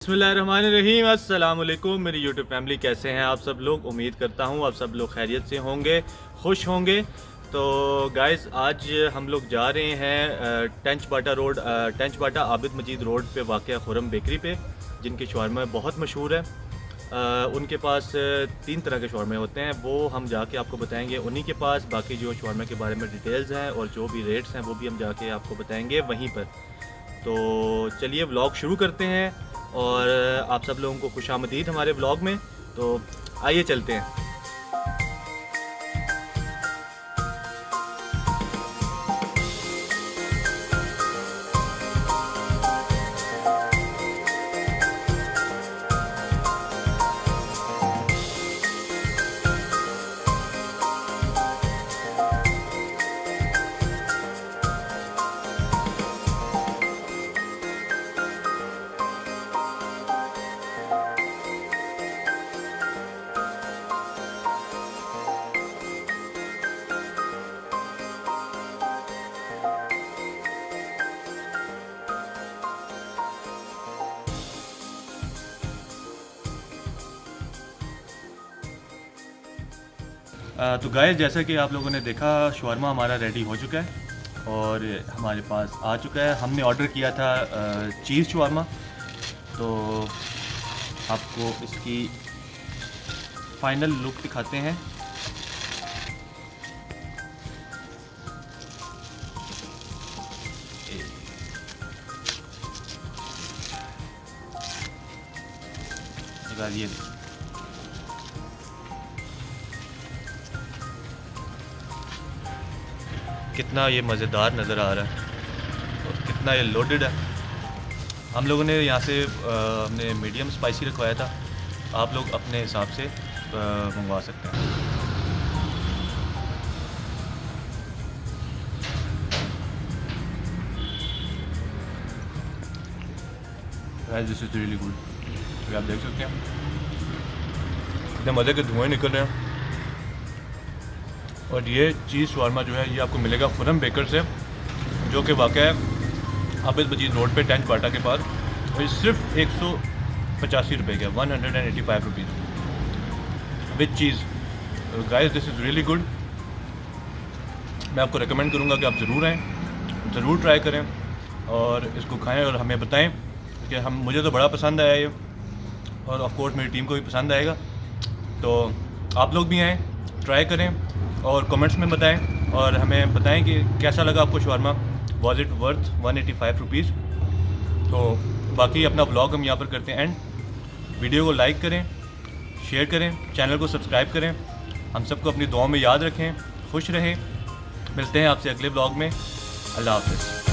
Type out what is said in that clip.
बिस्मिल्लाहिर्रहमानिर्रहीम। अस्सलाम वालेकुम मेरी यूट्यूब फैमिली, कैसे हैं आप सब लोग। उम्मीद करता हूँ आप सब लोग खैरियत से होंगे, खुश होंगे। तो गाइस, आज हम लोग जा रहे हैं टेंच बाटा आबिद मजीद रोड पे वाक़ खुरम बेकरी पे, जिनके शवारमा बहुत मशहूर है। उनके पास 3 तरह के शवारमे होते हैं, वो हम जाके आपको बताएंगे उन्हीं के पास। बाकी जो शवारमा के बारे में डिटेल्स हैं और जो भी रेट्स हैं वो भी हम जाके आपको बताएंगे वहीं पर। तो चलिए व्लॉग शुरू करते हैं और आप सब लोगों को खुशामदीद हमारे व्लॉग में। तो आइए चलते हैं। तो गाइस, जैसा कि आप लोगों ने देखा, शवारमा हमारा रेडी हो चुका है और हमारे पास आ चुका है। हमने ऑर्डर किया था चीज़ शवारमा। तो आपको इसकी फाइनल लुक दिखाते हैं। ये कितना ये मज़ेदार नज़र आ रहा है और कितना ये लोडेड है। हम लोगों ने यहाँ से हमने मीडियम स्पाइसी रखवाया था, आप लोग अपने हिसाब से मंगवा सकते हैं। This is really good. आप देख सकते हैं कितने मज़े के धुएँ निकल रहे हैं। और ये चीज़ शवारमा जो है ये आपको मिलेगा खुरम बेकर से, जो कि वाक़ है आबिद मजीद रोड पे टेंच बाटा के पास। और ये सिर्फ 185 रुपये का, 185 rupees with cheese. Guys, this is really good. मैं आपको रिकमेंड करूँगा कि आप ज़रूर आएँ, ज़रूर ट्राई करें और इसको खाएँ और हमें बताएं कि मुझे तो बड़ा पसंद आया ये, और ऑफ कोर्स मेरी टीम को भी पसंद आएगा। तो आप लोग भी आएँ, ट्राई करें और कमेंट्स में बताएं और हमें बताएं कि कैसा लगा आपको शवारमा। Was it worth 185 rupees. तो बाकी अपना व्लॉग हम यहाँ पर करते हैं एंड। वीडियो को लाइक करें, शेयर करें, चैनल को सब्सक्राइब करें। हम सबको अपनी दुआओं में याद रखें। खुश रहें। मिलते हैं आपसे अगले व्लॉग में। अल्लाह हाफ़िज़।